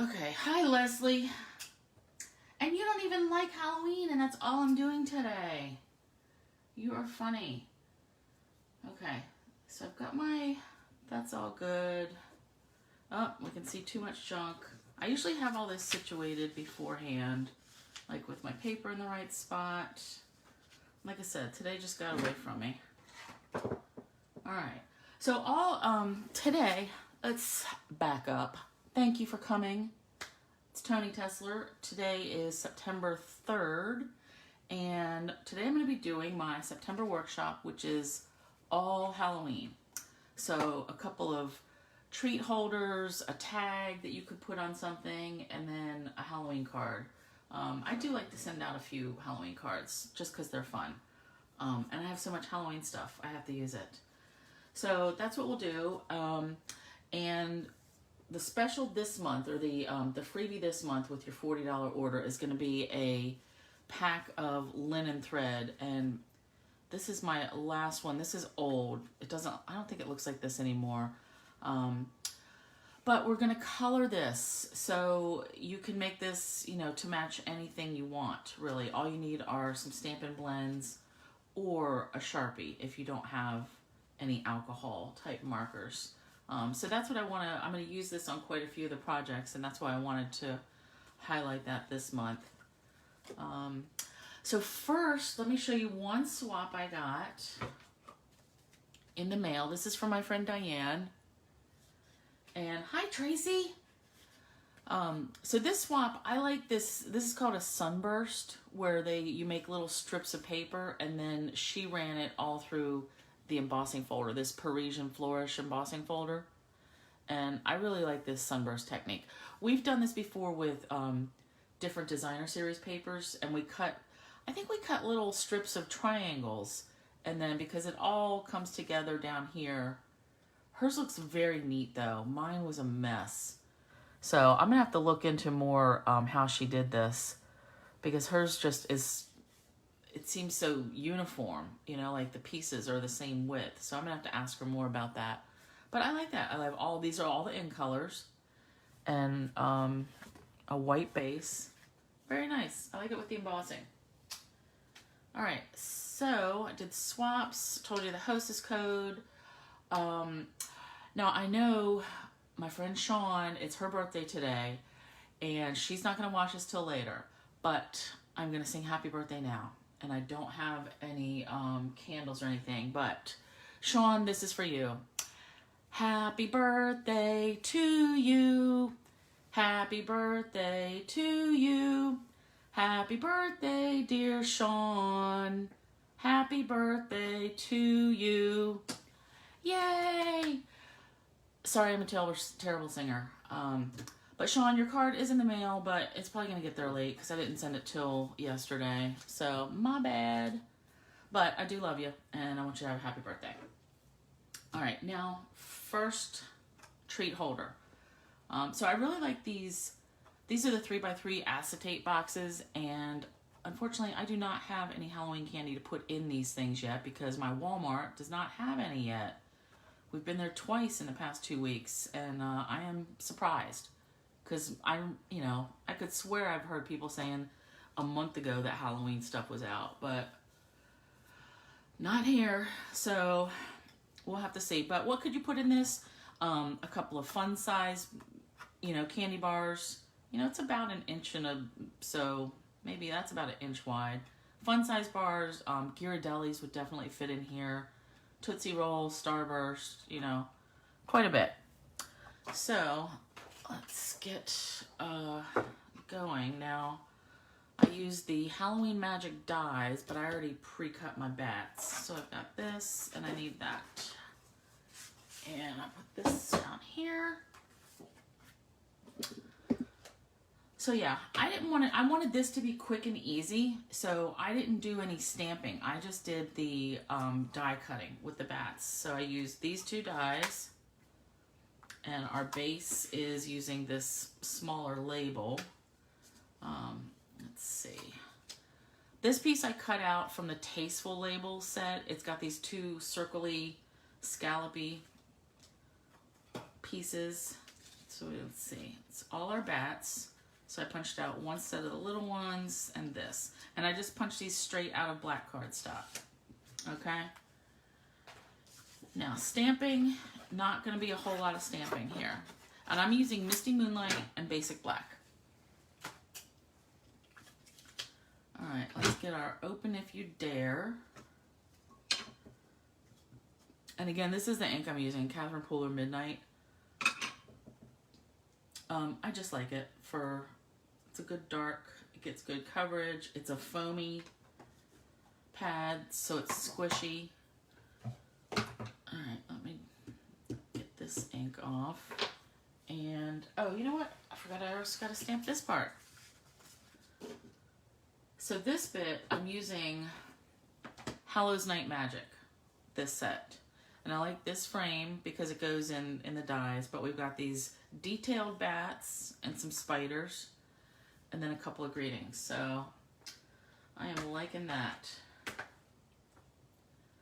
Okay, hi Leslie. And you don't even like Halloween, and that's all I'm doing today. You are funny. Okay, so I've got my, that's all good. Oh, we can see too much junk. I usually have all this situated beforehand, like with my paper in the right spot. Like I said, today just got away from me. All right, so today, let's back up. Thank you for coming. It's Tony Tesler. Today is September 3rd, and today I'm going to be doing my September workshop, which is all Halloween. So a couple of treat holders, a tag that you could put on something, and then a Halloween card. I do like to send out a few Halloween cards just because they're fun. And I have so much Halloween stuff, I have to use it. So that's what we'll do. And the special this month, or the freebie this month with your $40 order, is going to be a pack of linen thread. And this is my last one. This is old. I don't think it looks like this anymore. But we're going to color this. So you can make this, to match anything you want, really. All you need are some Stampin' Blends or a Sharpie if you don't have any alcohol type markers. So that's what I'm going to use this on quite a few of the projects, and that's why I wanted to highlight that this month. So first, let me show you one swap I got in the mail. This is from my friend Diane. And hi, Tracy. So this swap, I like this. This is called a sunburst, where you make little strips of paper, and then she ran it all through the embossing folder, this Parisian Flourish embossing folder. And I really like this sunburst technique. We've done this before with different designer series papers, and I think we cut little strips of triangles, and then because it all comes together down here, hers looks very neat though. Mine was a mess. So I'm gonna have to look into more how she did this, because hers just is, it seems so uniform, like the pieces are the same width. So I'm gonna have to ask her more about that. But I like that. I like these are all the in colors, and a white base. Very nice. I like it with the embossing. All right, so I did swaps, told you the Hostess Code. Now I know my friend Sean, it's her birthday today, and she's not gonna watch this till later, but I'm gonna sing happy birthday now. And I don't have any candles or anything, but Sean, this is for you. Happy birthday to you. Happy birthday to you. Happy birthday, dear Sean. Happy birthday to you. Yay! Sorry, I'm a terrible singer. But Sean, your card is in the mail, but it's probably going to get there late because I didn't send it till yesterday. So, my bad. But I do love you, and I want you to have a happy birthday. All right, now, first treat holder. So I really like these. These are the 3x3 acetate boxes, and unfortunately, I do not have any Halloween candy to put in these things yet because my Walmart does not have any yet. We've been there twice in the past 2 weeks, and I am surprised. Because I could swear I've heard people saying a month ago that Halloween stuff was out, but not here. So we'll have to see. But what could you put in this? A couple of fun size, candy bars. It's about an inch so maybe that's about an inch wide. Fun size bars, Ghirardellis would definitely fit in here. Tootsie Rolls, Starburst, quite a bit. So let's get going. Now, I used the Halloween Magic dies, but I already pre-cut my bats. So I've got this, and I need that. And I put this down here. So yeah, I wanted this to be quick and easy, so I didn't do any stamping. I just did the die cutting with the bats. So I used these two dies. And our base is using this smaller label. Let's see. This piece I cut out from the Tasteful label set. It's got these two circly, scallopy pieces. Let's So let's see, it's all our bats. So I punched out one set of the little ones and this. And I just punched these straight out of black cardstock. Okay? Now stamping, not going to be a whole lot of stamping here. And I'm using Misty Moonlight and Basic Black. Alright, let's get our Open If You Dare. And again, this is the ink I'm using, Catherine Pooler Midnight. I just like it for, it's a good dark, it gets good coverage, it's a foamy pad, so it's squishy. Alright, let me get this ink off. And, oh, you know what? I forgot I also got to stamp this part. So this bit, I'm using Hallows Night Magic, this set. And I like this frame because it goes in the dies, but we've got these detailed bats and some spiders and then a couple of greetings. So I am liking that.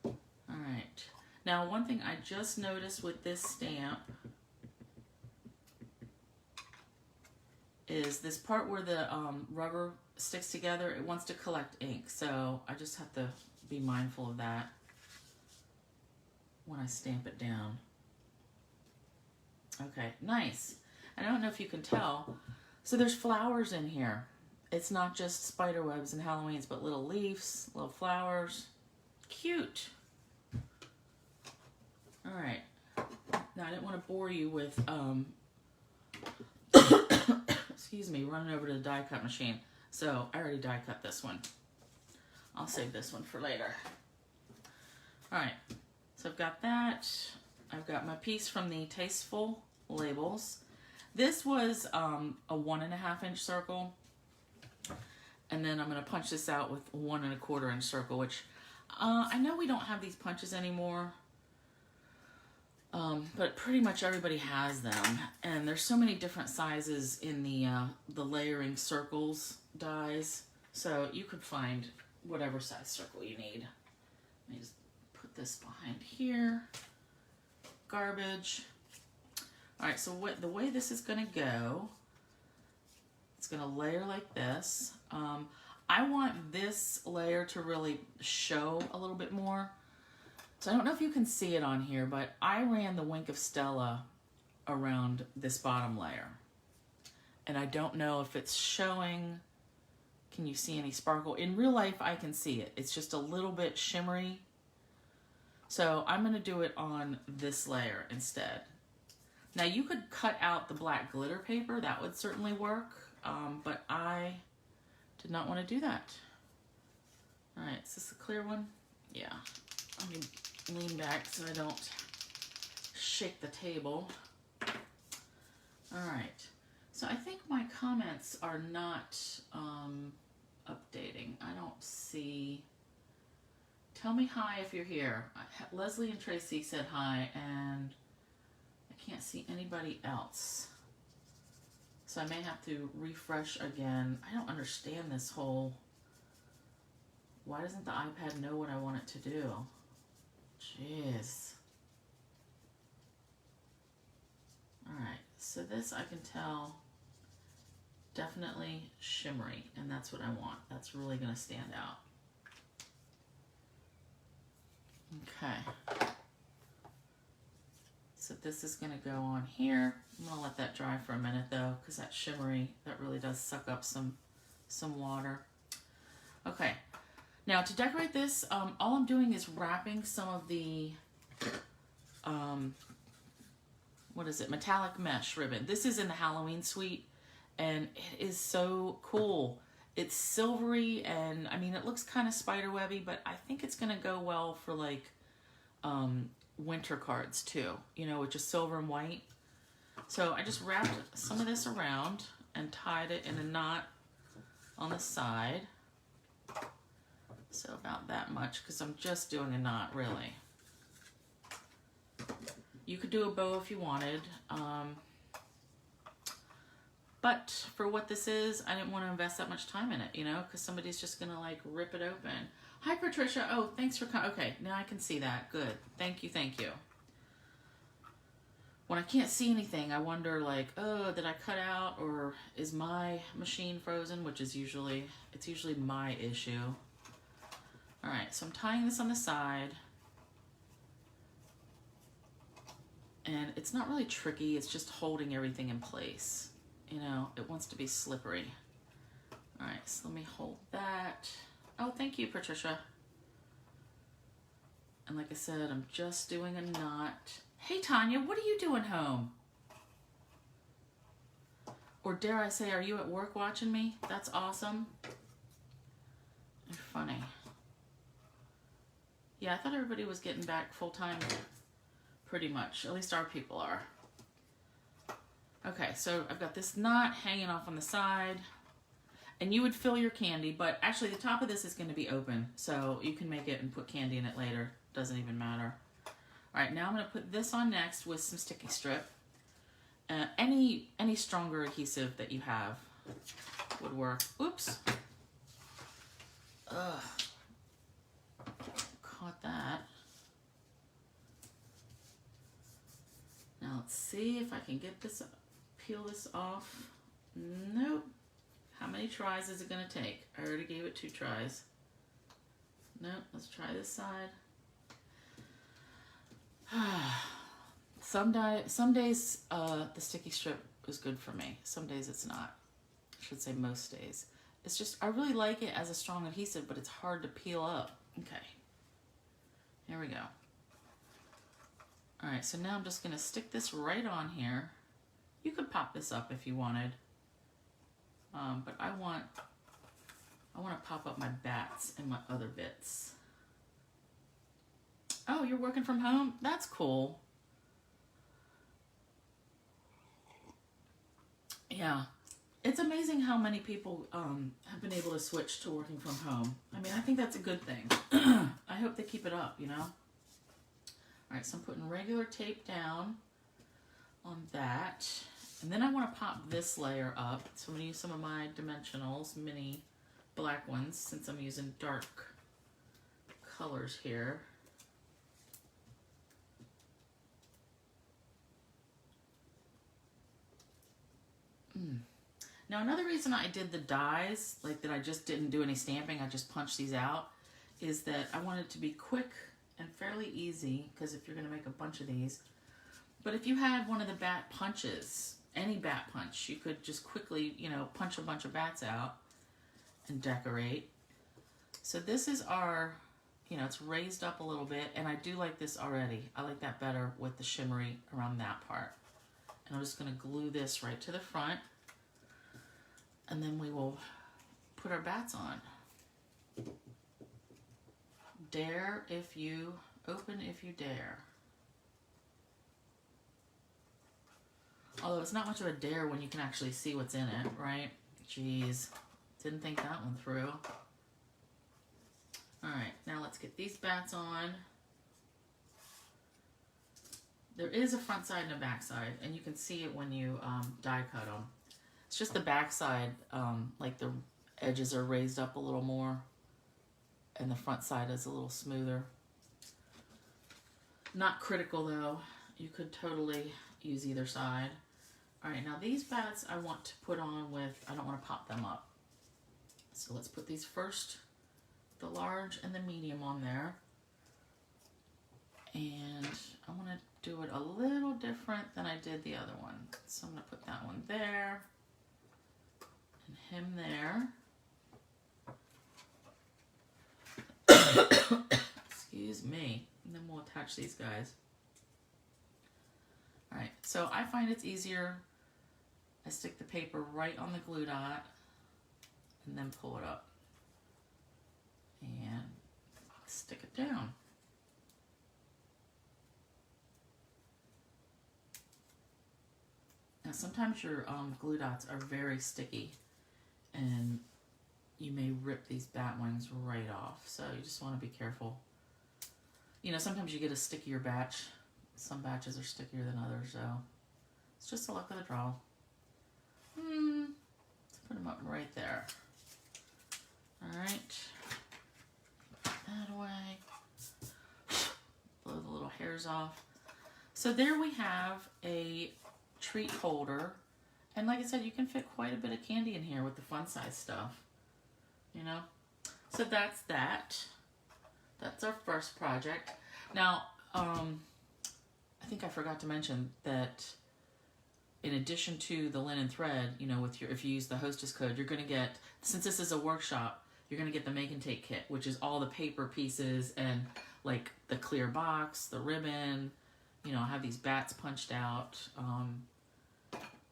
All right. Now, one thing I just noticed with this stamp is this part where the rubber sticks together, it wants to collect ink. So I just have to be mindful of that when I stamp it down. Okay, nice. I don't know if you can tell. So there's flowers in here. It's not just spider webs and Halloweens, but little leaves, little flowers. Cute. All right. Now I didn't want to bore you with, excuse me, running over to the die cut machine. So I already die cut this one. I'll save this one for later. All right. So I've got that. I've got my piece from the Tasteful Labels. This was a 1.5 inch circle. And then I'm going to punch this out with 1 1/4 inch circle, which I know we don't have these punches anymore. But pretty much everybody has them. And there's so many different sizes in the layering circles dies. So you could find whatever size circle you need. Let me just put this behind here. Garbage. All right, so the way this is going to go, it's going to layer like this. I want this layer to really show a little bit more. So I don't know if you can see it on here, but I ran the Wink of Stella around this bottom layer. And I don't know if it's showing. Can you see any sparkle? In real life, I can see it. It's just a little bit shimmery. So I'm going to do it on this layer instead. Now you could cut out the black glitter paper. That would certainly work. But I did not want to do that. All right, is this a clear one? Yeah. Let me lean back so I don't shake the table. All right. So I think my comments are not updating. I don't see. Tell me hi if you're here. Leslie and Tracy said hi, and I can't see anybody else. So I may have to refresh again. I don't understand this whole, why doesn't the iPad know what I want it to do? Jeez. Alright, so this I can tell definitely shimmery, and that's what I want. That's really going to stand out. Okay. So this is going to go on here. I'm going to let that dry for a minute though, because that shimmery, that really does suck up some water. Okay. Now to decorate this, all I'm doing is wrapping some of the, what is it, metallic mesh ribbon. This is in the Halloween suite, and it is so cool. It's silvery, and I mean, it looks kind of spiderwebby, but I think it's going to go well for like winter cards too, you know, with just silver and white. So I just wrapped some of this around and tied it in a knot on the side. So about that much, because I'm just doing a knot, really. You could do a bow if you wanted. But for what this is, I didn't want to invest that much time in it, you know, because somebody's just going to like rip it open. Hi, Patricia. Oh, thanks for coming. Okay, now I can see that. Good. Thank you. Thank you. when I can't see anything, I wonder like, oh, did I cut out or is my machine frozen? Which is usually, it's usually my issue. All right, so I'm tying this on the side. And it's not really tricky, it's just holding everything in place. You know, it wants to be slippery. All right, so let me hold that. Oh, thank you, Patricia. And like I said, I'm just doing a knot. Hey, Tanya, what are you doing home? Or dare I say, are you at work watching me? That's awesome. You're funny. Yeah, I thought everybody was getting back full time. Pretty much, at least our people are. Okay, so I've got this knot hanging off on the side. And you would fill your candy, but actually the top of this is going to be open. So you can make it and put candy in it later. Doesn't even matter. All right, now I'm going to put this on next with some sticky strip. Any stronger adhesive that you have would work. Oops. Ugh. Caught that. Now let's see if I can get this, peel this off. Nope. How many tries is it going to take? I already gave it 2 tries. Nope, let's try this side. Some days the sticky strip is good for me. Some days it's not. I should say most days. It's just, I really like it as a strong adhesive, but it's hard to peel up. Okay. Here we go. All right, so now I'm just going to stick this right on here. You could pop this up if you wanted. But I want to pop up my bats and my other bits. Oh, you're working from home? That's cool. Yeah. It's amazing how many people have been able to switch to working from home. I mean, I think that's a good thing. I hope they keep it up, you know? All right, so I'm putting regular tape down on that. And then I want to pop this layer up. So I'm going to use some of my dimensionals, mini black ones, since I'm using dark colors here. Now another reason I did the dies, like that I just didn't do any stamping, I just punched these out, is that I wanted it to be quick and fairly easy, because if you're going to make a bunch of these. But if you had one of the bat punches, any bat punch, you could just quickly, you know, punch a bunch of bats out and decorate. So this is our, you know, it's raised up a little bit, and I do like this already. I like that better with the shimmery around that part. And I'm just going to glue this right to the front, and then we will put our bats on. Dare if you, open if you dare. Although it's not much of a dare when you can actually see what's in it, right? Jeez, didn't think that one through. All right, now let's get these bats on. There is a front side and a back side, and you can see it when you die cut them. It's just the back side, like the edges are raised up a little more, and the front side is a little smoother. Not critical though. You could totally use either side. All right, now these bats I want to put on with, I don't want to pop them up. So let's put these first, the large and the medium on there. And I want to do it a little different than I did the other one. So I'm going to put that one there and him there. Excuse me. And then we'll attach these guys. All right, so I find it's easier. I stick the paper right on the glue dot and then pull it up and stick it down. Now sometimes your glue dots are very sticky and you may rip these bat wings right off, so you just want to be careful. You know, sometimes you get a stickier batch. Some batches are stickier than others, so it's just the luck of the draw. Let's put them up right there. All right, put that away. Blow the little hairs off. So there we have a treat holder. And like I said, you can fit quite a bit of candy in here with the fun size stuff, you know? So that's that. That's our first project. Now, I think I forgot to mention that in addition to the linen thread, you know, with your, if you use the Hostess Code, you're going to get, since this is a workshop, you're going to get the make and take kit, which is all the paper pieces and like the clear box, the ribbon, you know, I have these bats punched out,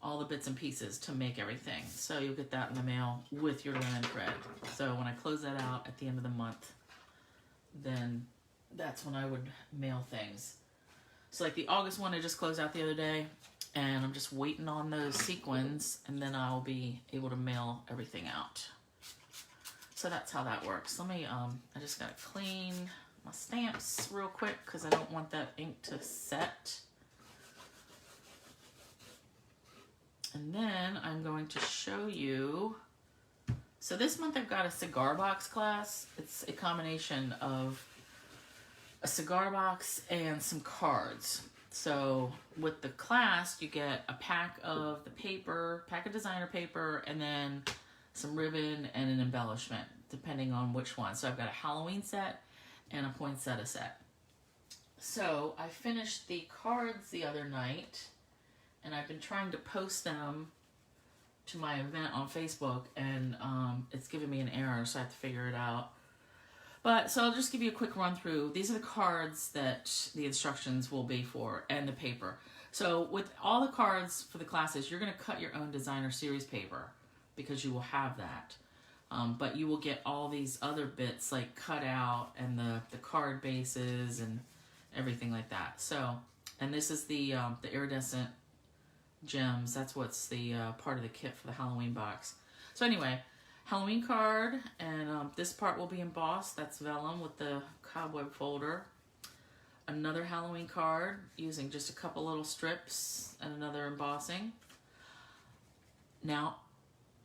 all the bits and pieces to make everything. So you'll get that in the mail with your linen thread. So when I close that out at the end of the month, then that's when I would mail things. So like the August one I just closed out the other day, and I'm just waiting on those sequins, and then I'll be able to mail everything out. So that's how that works. Let me, I just gotta clean my stamps real quick because I don't want that ink to set. And then I'm going to show you, so this month I've got a cigar box class. It's a combination of a cigar box and some cards. So with the class, you get a pack of the paper, pack of designer paper, and then some ribbon and an embellishment, depending on which one. So I've got a Halloween set and a poinsettia set. So I finished the cards the other night, and I've been trying to post them to my event on Facebook, and it's giving me an error, so I have to figure it out. But, so I'll just give you a quick run through. These are the cards that the instructions will be for, and the paper. So with all the cards for the classes, you're going to cut your own designer series paper, because you will have that. But you will get all these other bits like cut out, and the card bases and everything like that. So, and this is the iridescent gems. That's what's the part of the kit for the Halloween box. So anyway, Halloween card, and this part will be embossed. That's vellum with the cobweb folder. Another Halloween card using just a couple little strips and another embossing. Now,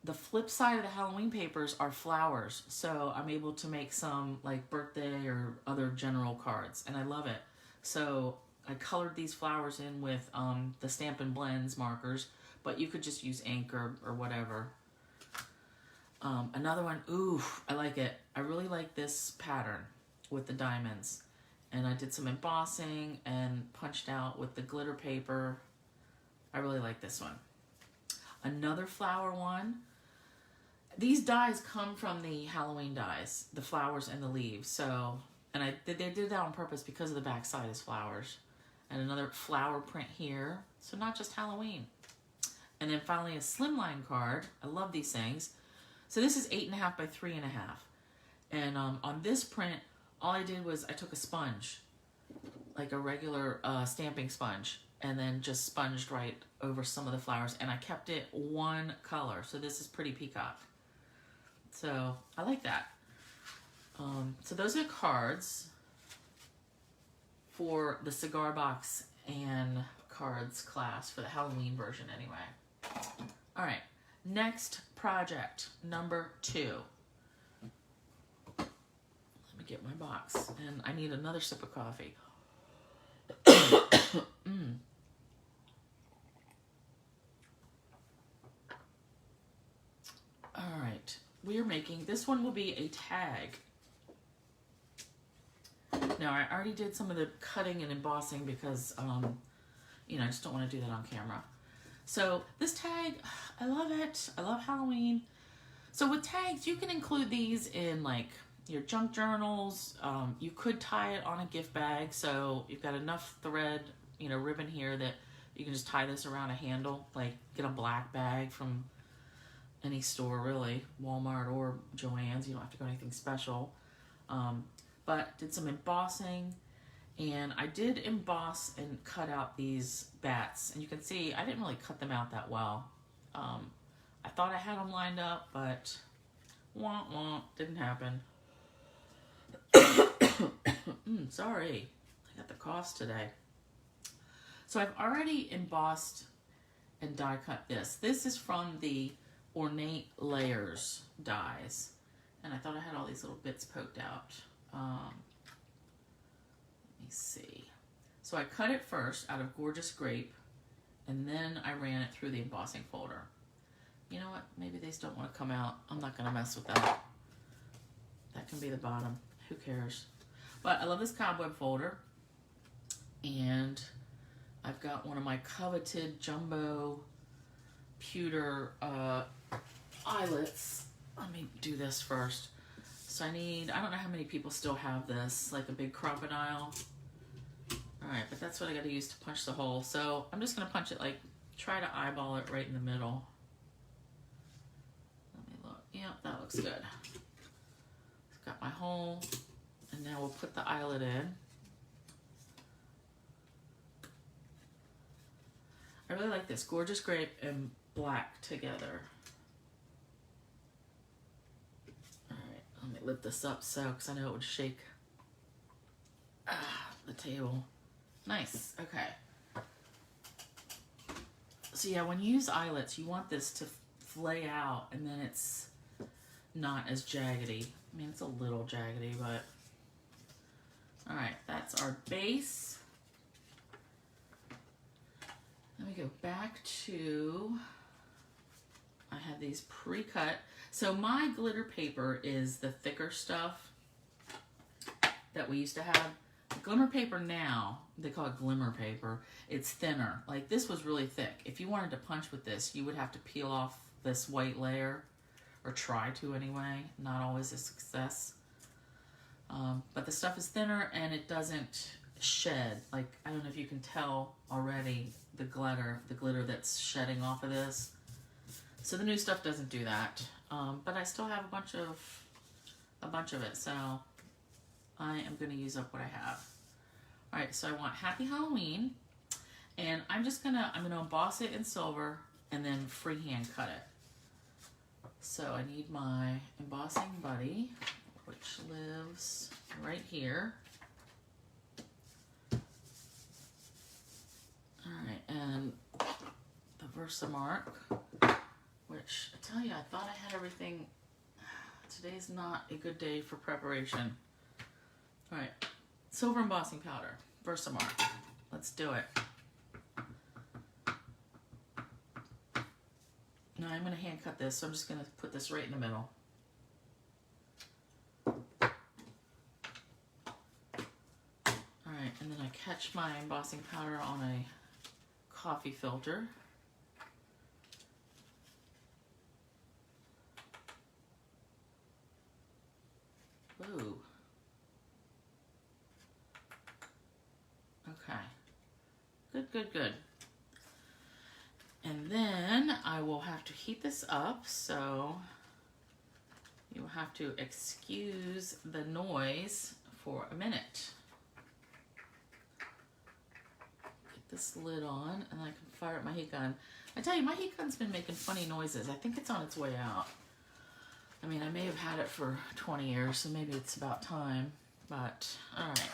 the flip side of the Halloween papers are flowers, so I'm able to make some like birthday or other general cards, and I love it. So I colored these flowers in with the Stampin' Blends markers, but you could just use ink or whatever. Another one, ooh, I like it. I really like this pattern with the diamonds. And I did some embossing and punched out with the glitter paper. I really like this one. Another flower one. These dies come from the Halloween dies, the flowers and the leaves. So, and they did that on purpose because of the back side is flowers. And another flower print here. So not just Halloween. And then finally a slimline card. I love these things. So this is 8.5 by 3.5. And on this print, all I did was I took a sponge, like a regular stamping sponge, and then just sponged right over some of the flowers, and I kept it one color. So this is pretty peacock. So I like that. So those are cards for the cigar box and cards class for the Halloween version anyway. All right, next project, number 2. Let me get my box, and I need another sip of coffee. All right, we are making, this one will be a tag. Now, I already did some of the cutting and embossing because, you know, I just don't want to do that on camera. So this tag, I love it. I love Halloween. So with tags, you can include these in like your junk journals. You could tie it on a gift bag. So you've got enough thread, you know, ribbon here that you can just tie this around a handle, like get a black bag from any store really, Walmart or Joann's. You don't have to go anything special. But did some embossing, and I did emboss and cut out these bats, and you can see I didn't really cut them out that well. I thought I had them lined up, but didn't happen. Sorry, I got the coughs today. So I've already embossed and die cut this. This is from the Ornate Layers dies, and I thought I had all these little bits poked out. Let me see. So So I cut it first out of Gorgeous Grape, and then I ran it through the embossing folder. You know what? Maybe these don't want to come out. I'm not going to mess with that. That can be the bottom. Who cares? But I love this cobweb folder. And I've got one of my coveted jumbo pewter eyelets. Let me do this first. So I don't know how many people still have this, like a big crocodile. All right, but that's what I got to use to punch the hole. So I'm just going to punch it, like, try to eyeball it right in the middle. Let me look. Yep, that looks good. Got my hole, and now we'll put the eyelet in. I really like this Gorgeous Grape and black together. Alright, let me lift this up because I know it would shake the table. Nice, okay. So yeah, when you use eyelets, you want this to flay out, and then it's not as jaggedy. I mean, it's a little jaggedy, but... Alright, that's our base. Let me go back to... I have these pre-cut. So my glitter paper is the thicker stuff that we used to have. Glimmer paper now, they call it glimmer paper, it's thinner. Like, this was really thick. If you wanted to punch with this, you would have to peel off this white layer, or try to anyway. Not always a success. But the stuff is thinner and it doesn't shed. Like, I don't know if you can tell already the glitter that's shedding off of this. So the new stuff doesn't do that. But I still have a bunch of it, so I am going to use up what I have. All right, so I want Happy Halloween, and I'm gonna emboss it in silver and then freehand cut it. So I need my embossing buddy, which lives right here. All right, and the Versamark, which I tell you, I thought I had everything. Today's not a good day for preparation. All right, silver embossing powder, Versamark. Let's do it. Now I'm going to hand cut this, so I'm just going to put this right in the middle. Alright, and then I catch my embossing powder on a coffee filter. Ooh. Okay. Good, good, good. And then I will have to heat this up, so you will have to excuse the noise for a minute. Get this lid on, and I can fire up my heat gun. I tell you, my heat gun's been making funny noises. I think it's on its way out. I mean, I may have had it for 20 years, so maybe it's about time, but all right.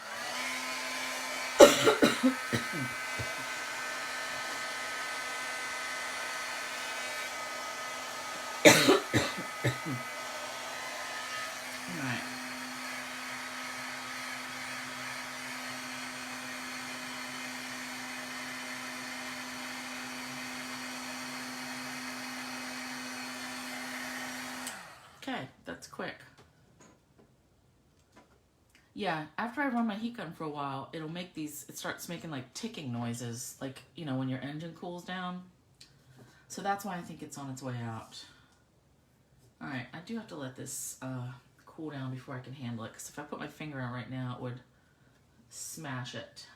Alright. Okay, that's quick. Yeah, after I run my heat gun for a while, it'll make these, it starts making like ticking noises, like, you know, when your engine cools down. So that's why I think it's on its way out. All right, I do have to let this cool down before I can handle it, because if I put my finger on it right now, it would smash it.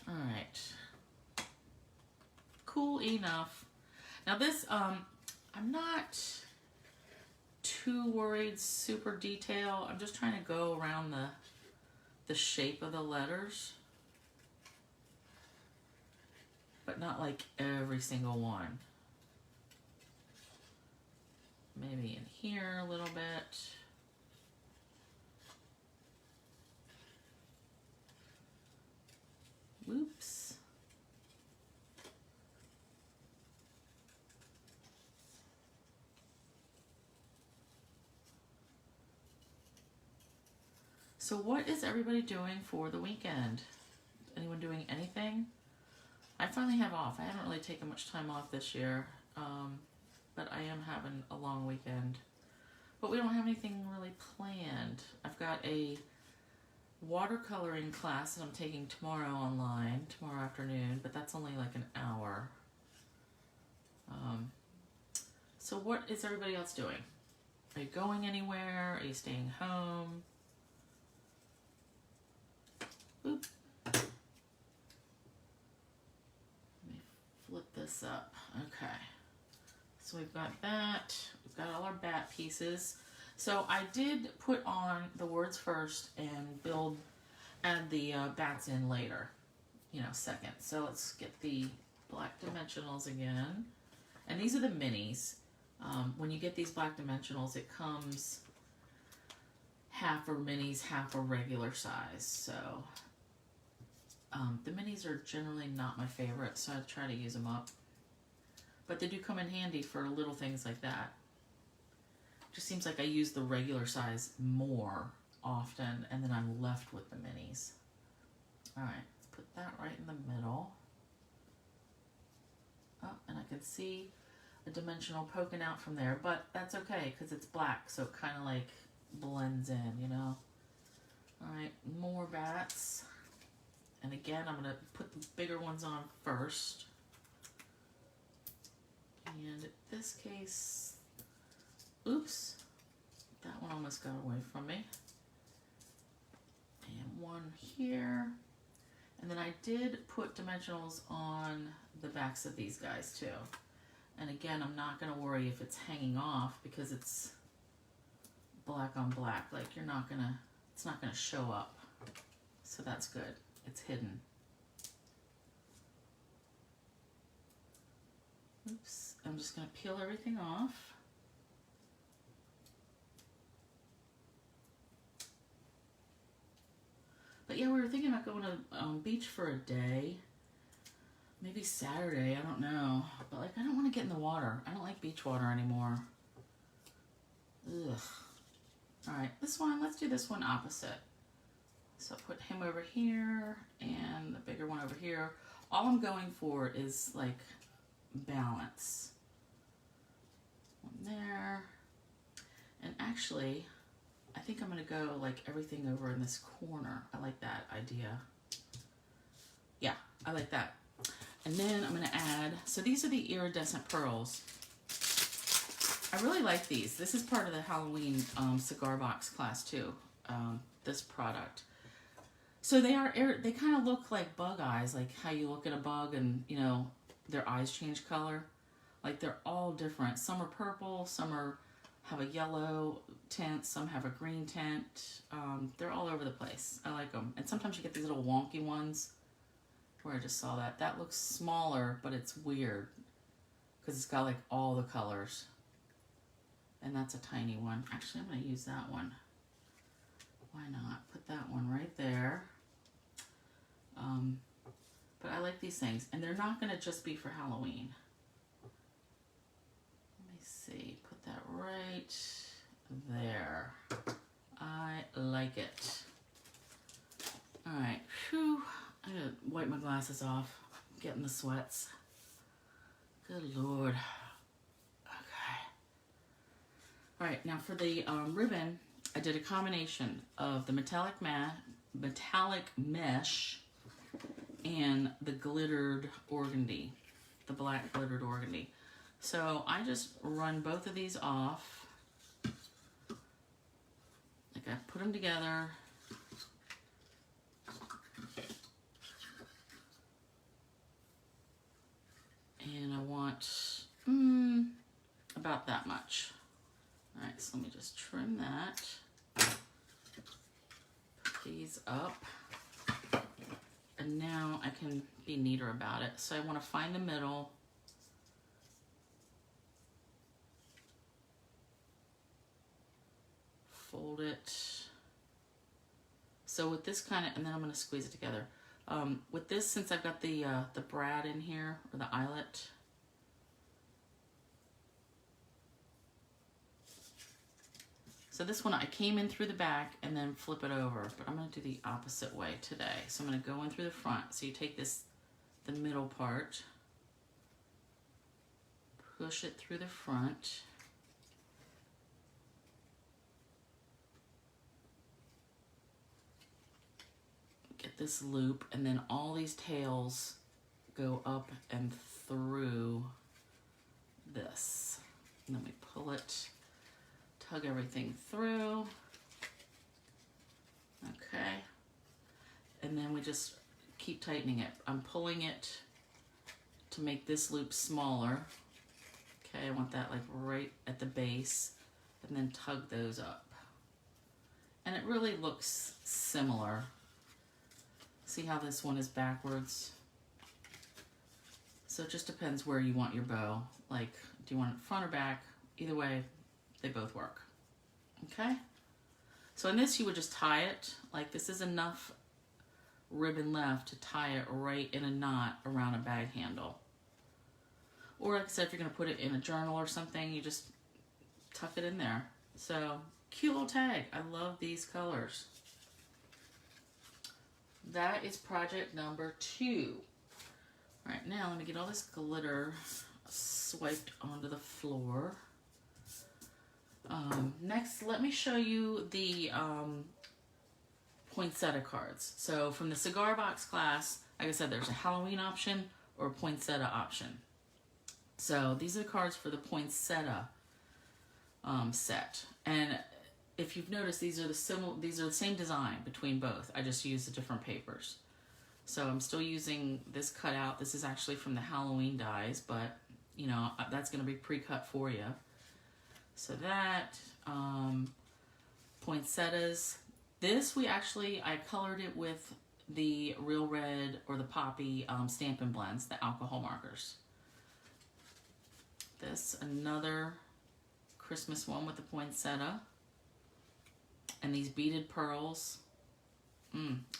All right. Cool enough. Now this, I'm not too worried super detail. I'm just trying to go around the shape of the letters, but not like every single one. Maybe in here a little bit. Whoops. So what is everybody doing for the weekend? Anyone doing anything? I finally have off. I haven't really taken much time off this year, but I am having a long weekend. But we don't have anything really planned. I've got a watercoloring class that I'm taking tomorrow online, tomorrow afternoon, but that's only like an hour. So what is everybody else doing? Are you going anywhere? Are you staying home? Oop. Let me flip this up. Okay. So we've got that. We've got all our bat pieces. So I did put on the words first and add the bats in later, second. So let's get the black dimensionals again. And these are the minis. When you get these black dimensionals, it comes half are minis, half are regular size. So the minis are generally not my favorite, so I try to use them up. But they do come in handy for little things like that. It just seems like I use the regular size more often, and then I'm left with the minis. All right, let's put that right in the middle. Oh, and I can see a dimensional poking out from there, but that's okay because it's black, so it kind of like blends in, All right, more bats. And again, I'm going to put the bigger ones on first. And in this case, oops, that one almost got away from me. And one here. And then I did put dimensionals on the backs of these guys too. And again, I'm not going to worry if it's hanging off because it's black on black. Like it's not going to show up. So that's good. It's hidden. Oops, I'm just going to peel everything off. But yeah, we were thinking about going to beach for a day. Maybe Saturday, I don't know. But like, I don't want to get in the water. I don't like beach water anymore. Ugh. All right, this one, let's do this one opposite. So put him over here and the bigger one over here. All I'm going for is like balance. One there. And actually, I think I'm going to go like everything over in this corner. I like that idea. Yeah, I like that. And then I'm going to add, so these are the iridescent pearls. I really like these. This is part of the Halloween cigar box class too, this product. So they kind of look like bug eyes, like how you look at a bug and, their eyes change color. Like they're all different. Some are purple, some have a yellow tint, some have a green tint. They're all over the place. I like them. And sometimes you get these little wonky ones where I just saw that. That looks smaller, but it's weird because it's got like all the colors. And that's a tiny one. Actually, I'm going to use that one. Why not? Put that one right there. But I like these things. And they're not going to just be for Halloween. Let me see. Put that right there. I like it. All right. Whew. I'm going to wipe my glasses off. I'm getting the sweats. Good Lord. Okay. All right. Now for the ribbon, I did a combination of the metallic mesh and the glittered organdy, the black glittered organdy. So I just run both of these off. Like I put them together. And I want about that much. All right, so let me just trim that. Put these up. And now I can be neater about it. So I want to find the middle. Fold it. So with this kind of, and then I'm going to squeeze it together. With this, since I've got the brad in here, or the eyelet, So this one I came in through the back and then flip it over, but I'm going to do the opposite way today. So I'm going to go in through the front. So you take this, the middle part, push it through the front. Get this loop, and then all these tails go up and through this. And then we pull it, tug everything through. Okay. And then we just keep tightening it. I'm pulling it to make this loop smaller. Okay, I want that like right at the base, and then tug those up. And it really looks similar. See how this one is backwards? So it just depends where you want your bow. Like, do you want it front or back? Either way, they both work. Okay? So in this, you would just tie it. Like, this is enough ribbon left to tie it right in a knot around a bag handle. Or like I said, if you're going to put it in a journal or something, you just tuck it in there. So, cute little tag. I love these colors. That is project number 2. All right, now let me get all this glitter swiped onto the floor. Next, let me show you the poinsettia cards. So from the cigar box class, like I said, there's a Halloween option or a poinsettia option. So these are the cards for the poinsettia set. And if you've noticed, these are the same design between both. I just used the different papers. So I'm still using this cutout. This is actually from the Halloween dies, but you know, that's going to be pre-cut for you. So that, poinsettias. This I colored it with the Real Red or the Poppy Stampin' Blends, the alcohol markers. This, another Christmas one with the poinsettia. And these beaded pearls.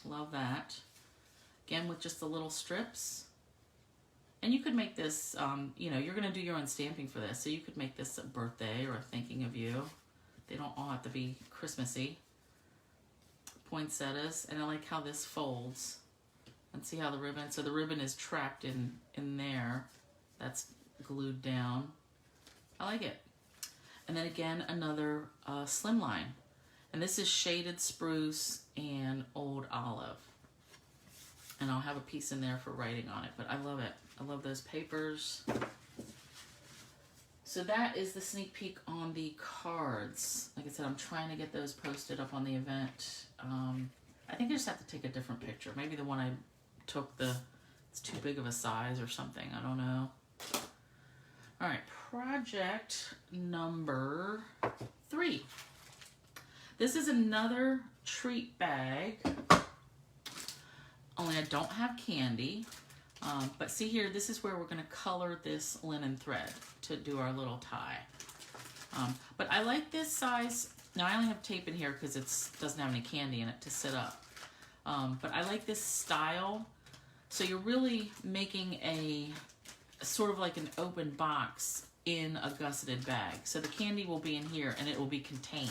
Love that. Again, with just the little strips. And you could make this, you know, you're going to do your own stamping for this. So you could make this a birthday or a thinking of you. They don't all have to be Christmassy. Poinsettias. And I like how this folds. And see how the ribbon, so the ribbon is trapped in there. That's glued down. I like it. And then again, another slimline. And this is shaded spruce and old olive. And I'll have a piece in there for writing on it, but I love it. I love those papers. So that is the sneak peek on the cards. Like I said, I'm trying to get those posted up on the event. I think I just have to take a different picture. Maybe the one I took, it's too big of a size or something. I don't know. All right, project number 3. This is another treat bag, only I don't have candy. But see here, this is where we're going to color this linen thread to do our little tie. But I like this size. Now I only have tape in here because it doesn't have any candy in it to sit up. But I like this style. So you're really making a sort of like an open box in a gusseted bag. So the candy will be in here and it will be contained.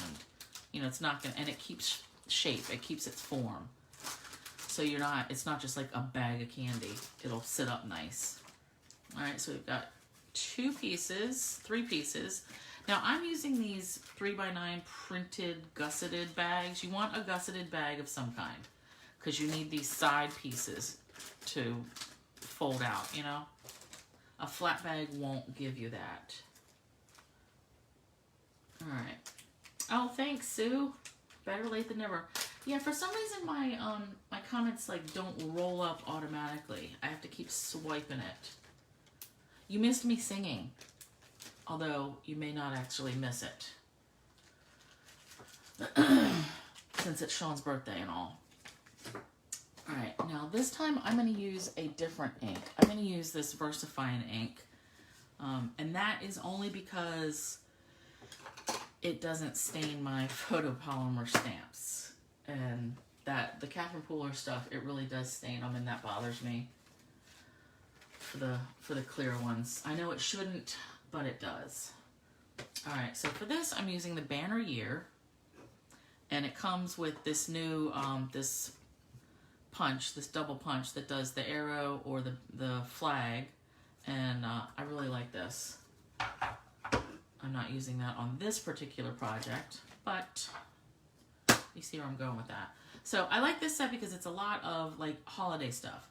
You know, it's not gonna, and it keeps shape, it keeps its form. So it's not just like a bag of candy. It'll sit up nice. All right, so we've got 3 pieces. Now I'm using these 3x9 printed gusseted bags. You want a gusseted bag of some kind because you need these side pieces to fold out, you know? A flat bag won't give you that. All right. Oh, thanks, Sue. Better late than never. Yeah, for some reason my my comments like don't roll up automatically. I have to keep swiping it. You missed me singing, although you may not actually miss it, since it's Sean's birthday and all. All right, now this time I'm going to use a different ink. I'm going to use this VersaFine ink, and that is only because it doesn't stain my photopolymer stamps. And the Catherine Pooler stuff, it really does stain them, and that bothers me for the clear ones. I know it shouldn't, but it does. All right, so for this, I'm using the Banner Year. And it comes with this new, this punch, this double punch that does the arrow or the flag. And I really like this. I'm not using that on this particular project, but you see where I'm going with that. So I like this set because it's a lot of like holiday stuff.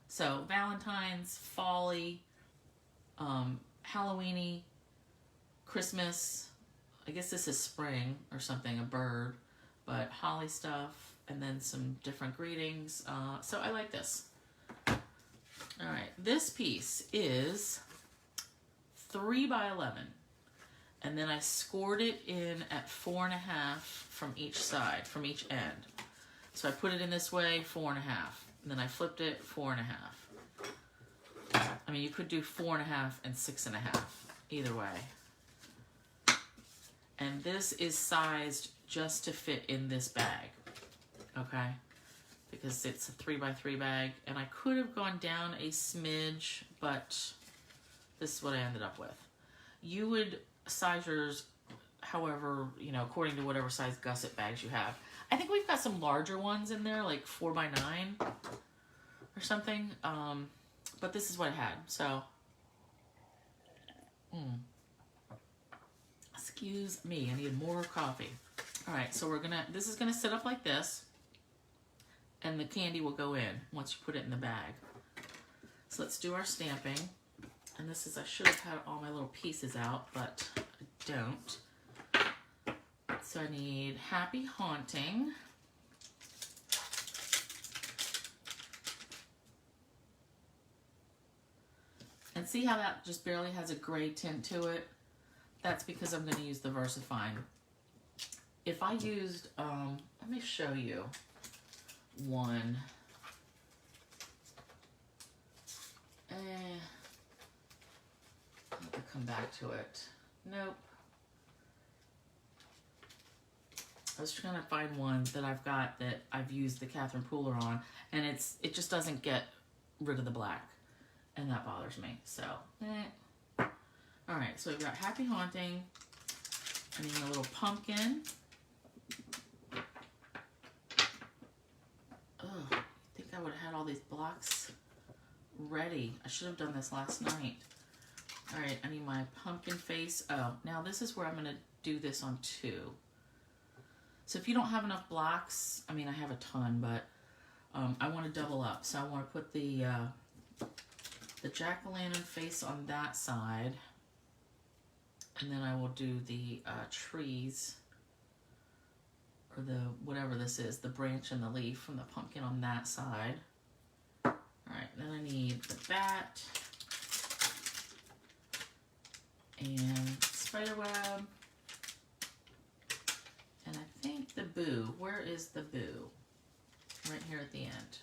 So Valentine's, fall-y, Halloween-y, Christmas. I guess this is spring or something, a bird, but holly stuff, and then some different greetings. So I like this. All right, this piece is 3 by 11. And then I scored it in at 4.5 from each side, from each end. So I put it in this way, 4.5. And then I flipped it, 4.5. I mean, you could do 4.5 and 6.5, either way. And this is sized just to fit in this bag, okay? Because it's a 3 by 3 bag, and I could have gone down a smidge, but this is what I ended up with. You would size yours however, you know, according to whatever size gusset bags you have. I think we've got some larger ones in there, like 4 by 9 or something. But this is what I had, so. Excuse me, I need more coffee. All right, so this is gonna sit up like this, and the candy will go in once you put it in the bag. So let's do our stamping. And this is, I should have had all my little pieces out, but I don't. So I need Happy Haunting. And see how that just barely has a gray tint to it? That's because I'm going to use the VersaFine. If I used, let me show you one. I'll have to come back to it. Nope. I was trying to find one that I've got that I've used the Catherine Pooler on, and it just doesn't get rid of the black, and that bothers me. So, all right. So we've got Happy Haunting. I need a little pumpkin. Oh, I think I would have had all these blocks ready. I should have done this last night. All right, I need my pumpkin face. Oh, now this is where I'm gonna do this on 2. So if you don't have enough blocks, I mean, I have a ton, but I want to double up. So I want to put the jack-o'-lantern face on that side, and then I will do the trees, or the whatever this is, the branch and the leaf from the pumpkin on that side. All right, then I need the bat and spiderweb. And I think the boo. Where is the boo? Right here at the end.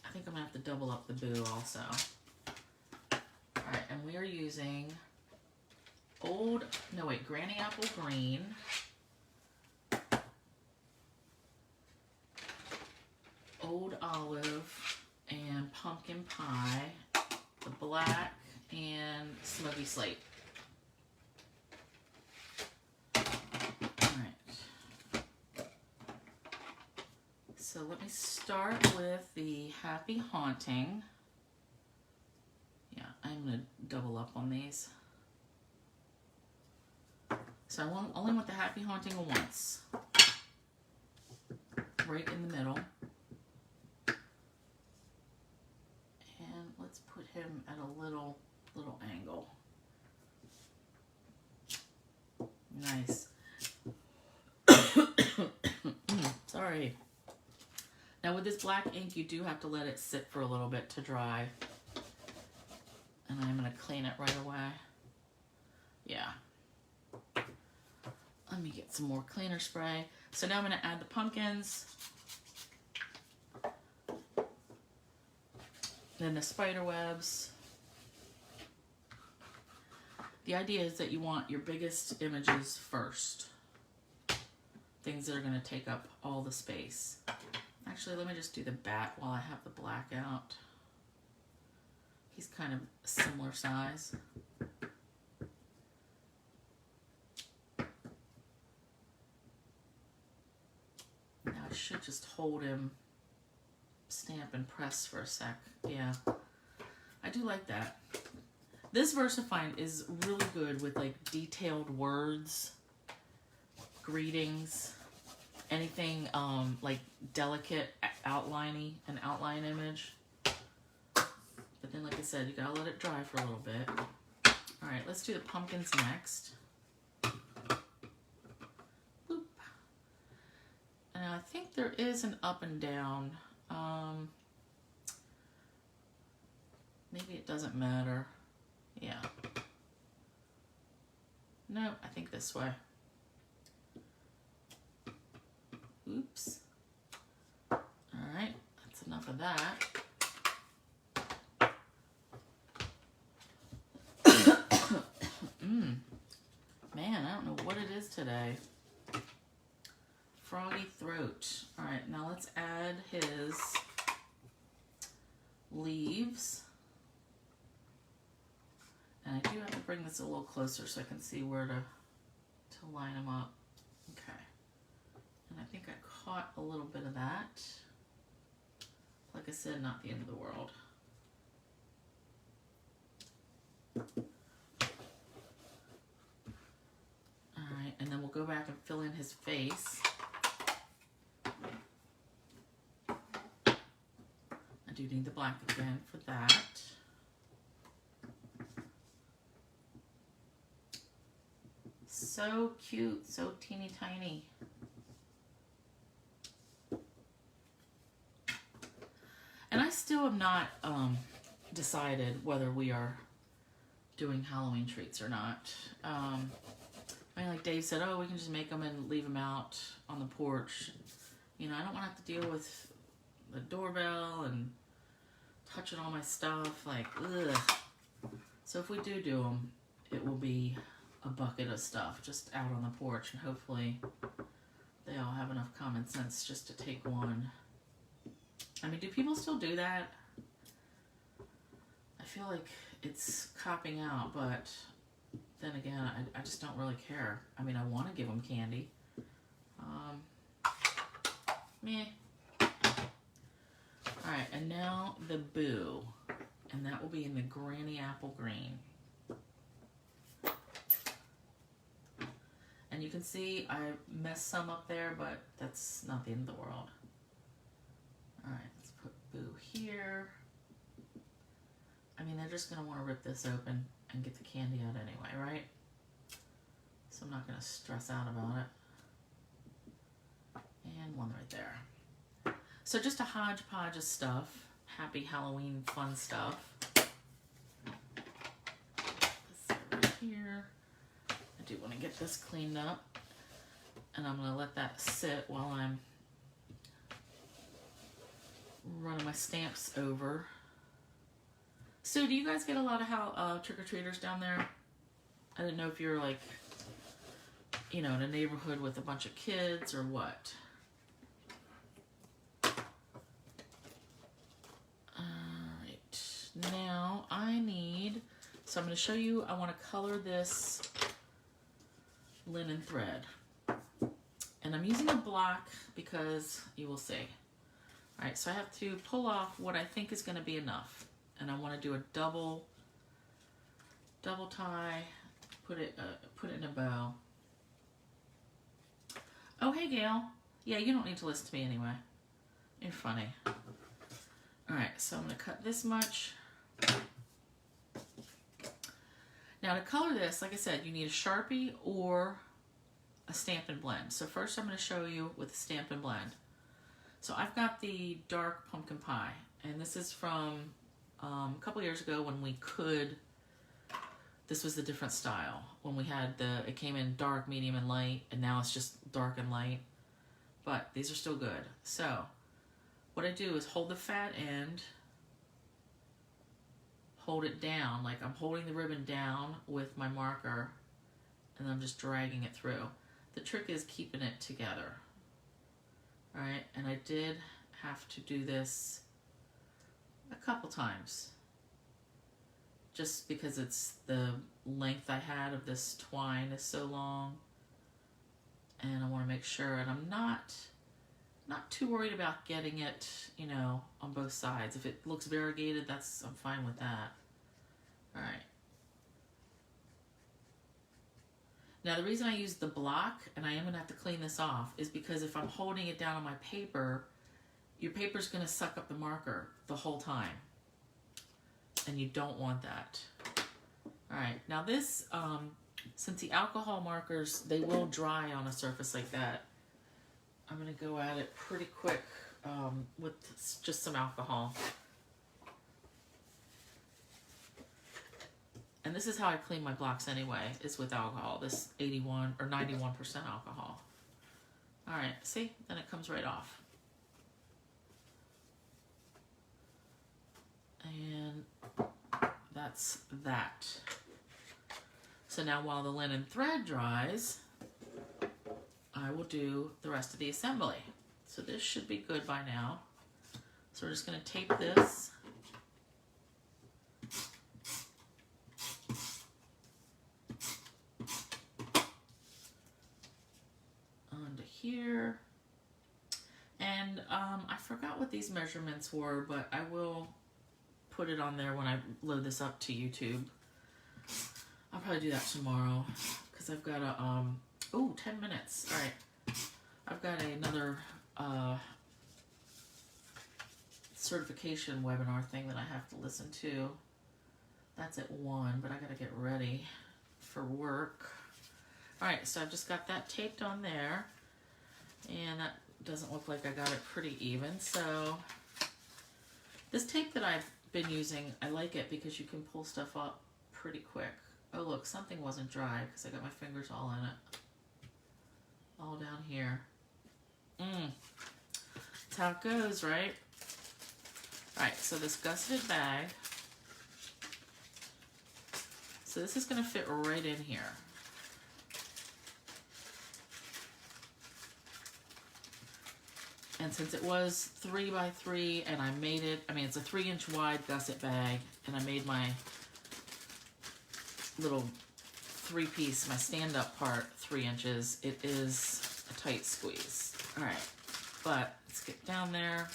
I think I'm going to have to double up the boo also. Alright, and we are using Granny Apple Green. Old Olive and Pumpkin Pie. The black and Smoky Slate. So let me start with the Happy Haunting. Yeah, I'm going to double up on these. So I only want the Happy Haunting once. Right in the middle. And let's put him at a little angle. Nice. Sorry. Now with this black ink, you do have to let it sit for a little bit to dry. And I'm going to clean it right away. Yeah. Let me get some more cleaner spray. So now I'm going to add the pumpkins. Then the spider webs. The idea is that you want your biggest images first. Things that are going to take up all the space. Actually, let me just do the bat while I have the black out. He's kind of a similar size. should just hold him, stamp and press for a sec. Yeah, I do like that. This VersaFine is really good with like detailed words, greetings, anything like delicate outliney, an outline image. But then, like I said, you gotta let it dry for a little bit. All right, let's do the pumpkins next. Boop. And I think there is an up and down. Maybe it doesn't matter. Yeah. No, I think this way. Oops. All right, that's enough of that. Man, I don't know what it is today. Froggy throat. All right, now let's add his leaves. And I do have to bring this a little closer so I can see where to line them up. Okay. And I think I caught a little bit of that. Like I said, not the end of the world. Alright, and then we'll go back and fill in his face. I do need the black again for that. So cute, so teeny tiny. And I still have not decided whether we are doing Halloween treats or not. I mean, like Dave said, oh, we can just make them and leave them out on the porch. You know, I don't want to have to deal with the doorbell and touching all my stuff. Like, ugh. So if we do them, it will be a bucket of stuff just out on the porch, and hopefully they all have enough common sense just to take one. I mean, do people still do that? I feel like it's copping out, but then again, I just don't really care. I mean, I want to give them candy. Meh. Alright, and now the boo. And that will be in the Granny Apple Green. And you can see I messed some up there, but that's not the end of the world. Alright, let's put boo here. I mean, they're just going to want to rip this open and get the candy out anyway, right? So I'm not going to stress out about it. And one right there. So just a hodgepodge of stuff. Happy Halloween fun stuff. This right here. I do want to get this cleaned up. And I'm going to let that sit while I'm running my stamps over. So do you guys get a lot of trick-or-treaters down there? I didn't know if you're like, you know, in a neighborhood with a bunch of kids or what. Alright, now I need, so I'm going to show you, I want to color this linen thread. And I'm using a block because you will see. Alright, so I have to pull off what I think is going to be enough. And I want to do a double tie, put it in a bow. Oh, hey, Gail. Yeah, you don't need to listen to me anyway. You're funny. All right, so I'm going to cut this much. Now, to color this, like I said, you need a Sharpie or a Stamp and Blend. So first I'm going to show you with the Stamp and Blend. So I've got the dark pumpkin pie, and this is from a couple years ago when we could, this was the different style. When we had it came in dark, medium, and light, and now it's just dark and light. But these are still good. So what I do is hold the fat end, hold it down, like I'm holding the ribbon down with my marker, and I'm just dragging it through. The trick is keeping it together. All right, and I did have to do this a couple times just because it's the length I had of this twine is so long, and I want to make sure, and I'm not not too worried about getting it, you know, on both sides. If it looks variegated, I'm fine with that. All right. Now the reason I use the block, and I am gonna have to clean this off, is because if I'm holding it down on my paper, your paper's gonna suck up the marker the whole time. And you don't want that. All right, now this, since the alcohol markers, they will dry on a surface like that, I'm gonna go at it pretty quick with just some alcohol. And this is how I clean my blocks anyway, is with alcohol, this 81 or 91% alcohol. All right, see, then it comes right off. And that's that. So now while the linen thread dries, I will do the rest of the assembly. So this should be good by now. So we're just gonna tape this. Onto here. And I forgot what these measurements were, but I will put it on there when I load this up to YouTube. I'll probably do that tomorrow because I've got a, 10 minutes. All right. I've got another certification webinar thing that I have to listen to. That's at 1, but I got to get ready for work. All right, so I've just got that taped on there, and that doesn't look like I got it pretty even. So this tape that I've been using, I like it because you can pull stuff up pretty quick. Oh look, something wasn't dry because I got my fingers all in it. All down here. That's how it goes, right? Alright, so this gusseted bag. So this is going to fit right in here. And since it was 3 by 3 and I made it, I mean it's a 3-inch wide gusset bag, and I made my little 3-piece, my stand-up part 3 inches, it is a tight squeeze. All right, but let's get down there.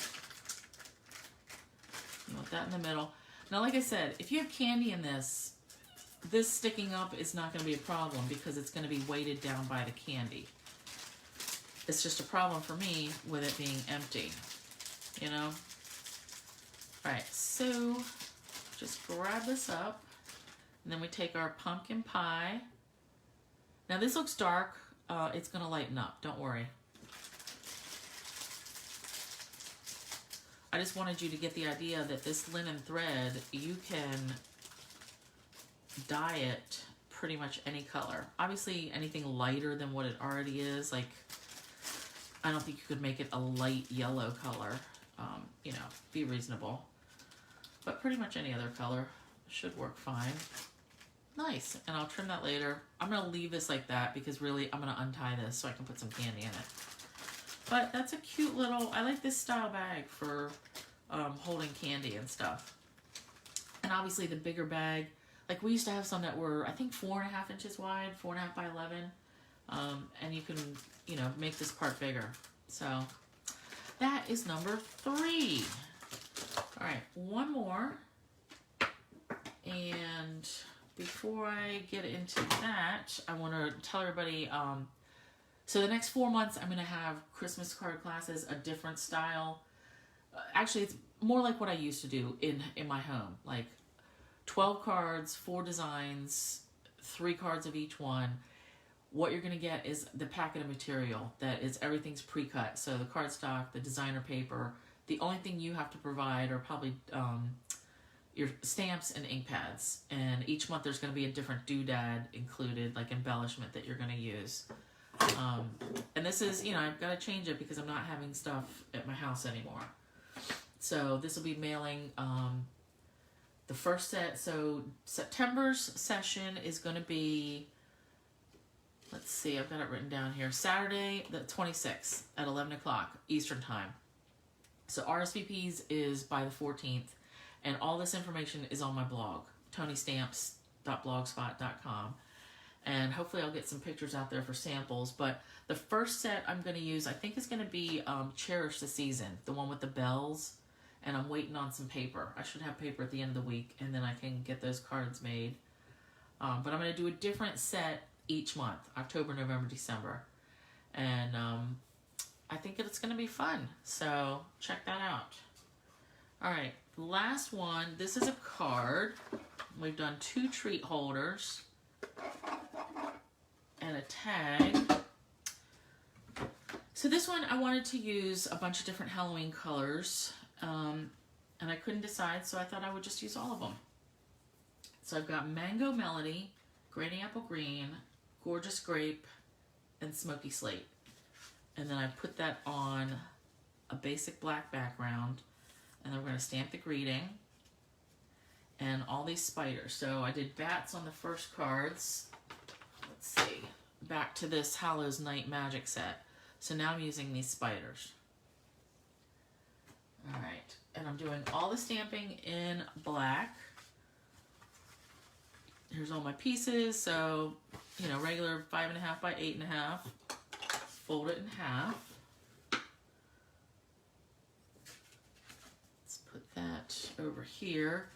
You want that in the middle. Now, like I said, if you have candy in this sticking up is not going to be a problem because it's going to be weighted down by the candy. It's just a problem for me with it being empty, you know? All right, so just grab this up, and then we take our pumpkin pie. Now this looks dark. It's gonna lighten up, don't worry. I just wanted you to get the idea that this linen thread, you can dye it pretty much any color. Obviously anything lighter than what it already is, like I don't think you could make it a light yellow color, you know, be reasonable. But pretty much any other color should work fine. Nice, and I'll trim that later. I'm gonna leave this like that because really I'm gonna untie this so I can put some candy in it. But that's a cute little, I like this style bag for holding candy and stuff. And obviously the bigger bag, like we used to have some that were, I think 4.5 inches wide, 4.5 by 11. And you can, you know, make this part bigger. So that is number 3. All right, one more. And before I get into that, I want to tell everybody, so the next 4 months, I'm going to have Christmas card classes, a different style. Actually, it's more like what I used to do in my home, like 12 cards, 4 designs, 3 cards of each one. What you're going to get is the packet of material that is everything's pre-cut. So the cardstock, the designer paper, the only thing you have to provide are probably your stamps and ink pads. And each month there's going to be a different doodad included, like embellishment that you're going to use. And this is, you know, I've got to change it because I'm not having stuff at my house anymore. So this will be mailing the first set. So September's session is going to be, let's see, I've got it written down here. Saturday, the 26th at 11 o'clock Eastern time. So RSVPs is by the 14th. And all this information is on my blog, tonystamps.blogspot.com. And hopefully I'll get some pictures out there for samples. But the first set I'm going to use, I think is going to be Cherish the Season, the one with the bells. And I'm waiting on some paper. I should have paper at the end of the week, and then I can get those cards made. But I'm going to do a different set each month, October, November, December. And I think it's going to be fun. So check that out. All right, last one. This is a card. We've done 2 treat holders and a tag. So this one, I wanted to use a bunch of different Halloween colors. And I couldn't decide, so I thought I would just use all of them. So I've got Mango Melody, Granny Apple Green, Gorgeous Grape, and Smoky Slate. And then I put that on a basic black background, and then we're going to stamp the greeting and all these spiders. So I did bats on the first cards. Let's see, back to this Hallows Night Magic set. So now I'm using these spiders. All right, and I'm doing all the stamping in black. Here's all my pieces. So, you know, regular 5.5 by 8.5. Fold it in half. Let's put that over here.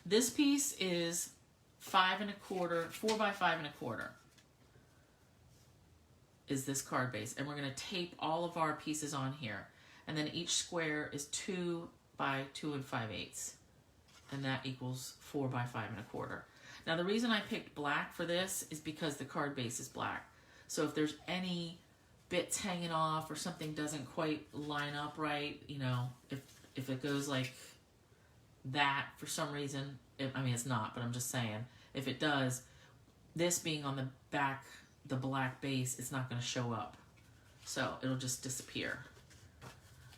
This piece is 5.25, 4 by 5.25 is this card base. And we're gonna tape all of our pieces on here. And then each square is 2 by 2 5/8. And that equals 4 by 5.25. Now the reason I picked black for this is because the card base is black. So if there's any bits hanging off or something doesn't quite line up right, you know, if it goes like that for some reason, I mean it's not, but I'm just saying, if it does, this being on the back, the black base, it's not going to show up. So it'll just disappear.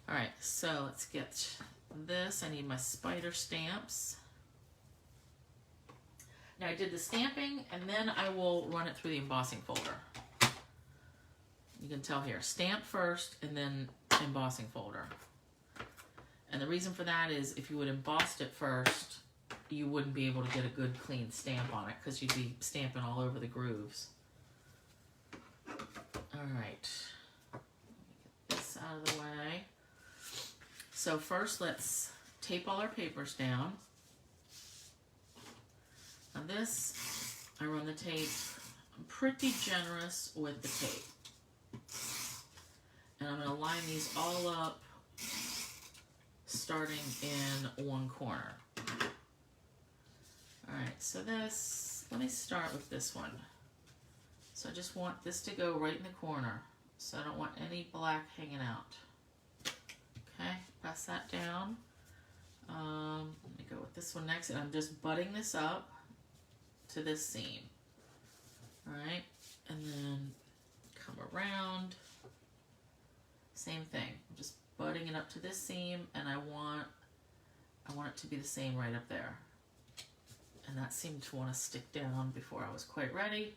All right, so let's get this. I need my spider stamps. Now I did the stamping, and then I will run it through the embossing folder. You can tell here, stamp first, and then embossing folder. And the reason for that is if you would embossed it first, you wouldn't be able to get a good clean stamp on it because you'd be stamping all over the grooves. All right, get this out of the way. So first, let's tape all our papers down. Now this, I run the tape. I'm pretty generous with the tape. And I'm going to line these all up starting in one corner. All right, so this, let me start with this one. So I just want this to go right in the corner. So I don't want any black hanging out. Okay, pass that down. Let me go with this one next, and I'm just butting this up to this seam. All right, and then come around. Same thing. I'm just butting it up to this seam, and I want it to be the same right up there. And that seemed to want to stick down before I was quite ready.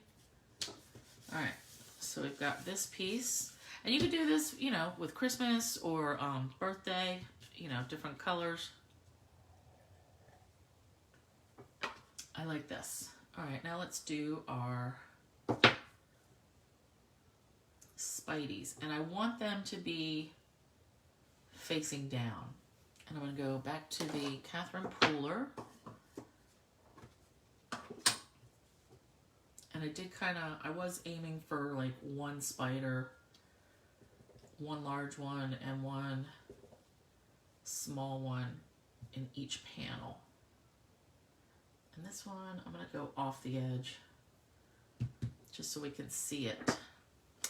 All right, so we've got this piece. And you could do this, you know, with Christmas or birthday, you know, different colors. I like this. All right, now let's do our Spideys. And I want them to be facing down. And I'm going to go back to the Catherine Pooler. And I did I was aiming for like one spider, one large one, and one small one in each panel. And this one, I'm going to go off the edge just so we can see it.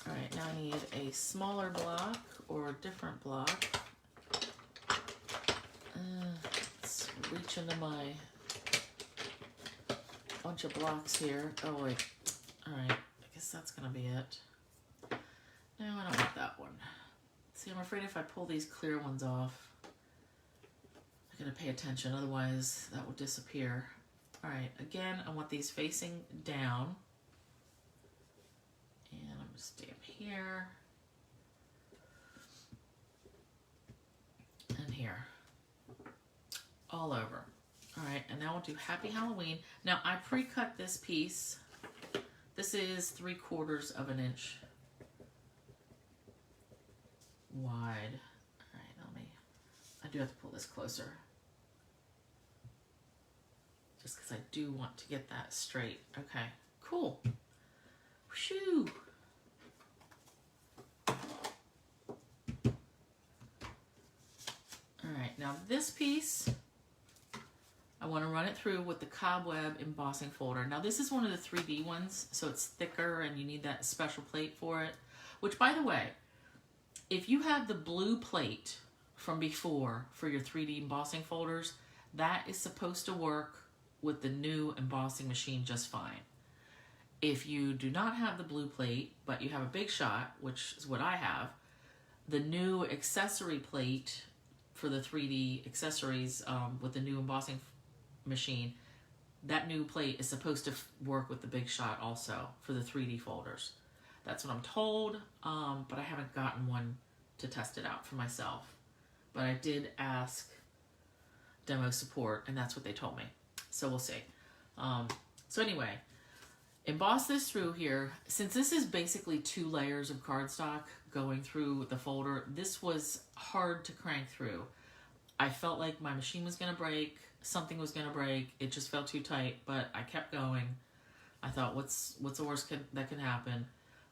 All right, now I need a smaller block or a different block. Let's reach into my bunch of blocks here. Oh wait, all right, I guess that's gonna be it. No, I don't want that one. See, I'm afraid if I pull these clear ones off, I gotta pay attention, otherwise that will disappear. All right, again, I want these facing down. And I'm gonna stamp here. And here. All over. All right, and now we'll do Happy Halloween. Now, I pre-cut this piece This is 3/4 of an inch wide. All right, I do have to pull this closer. Just because I do want to get that straight. Okay, cool. Shoo. All right, now this piece, I want to run it through with the Cobweb embossing folder. Now this is one of the 3D ones, so it's thicker and you need that special plate for it. Which, by the way, if you have the blue plate from before for your 3D embossing folders, that is supposed to work with the new embossing machine just fine. If you do not have the blue plate, but you have a Big Shot, which is what I have, the new accessory plate for the 3D accessories with the new embossing machine, that new plate is supposed to work with the Big Shot also for the 3D folders. That's what I'm told, but I haven't gotten one to test it out for myself. But I did ask demo support, and that's what they told me. So we'll see. So anyway, emboss this through here. Since this is basically 2 layers of cardstock going through the folder, this was hard to crank through. I felt like my machine was going to break, something was going to break. It just felt too tight, but I kept going. I thought, what's the worst that can happen?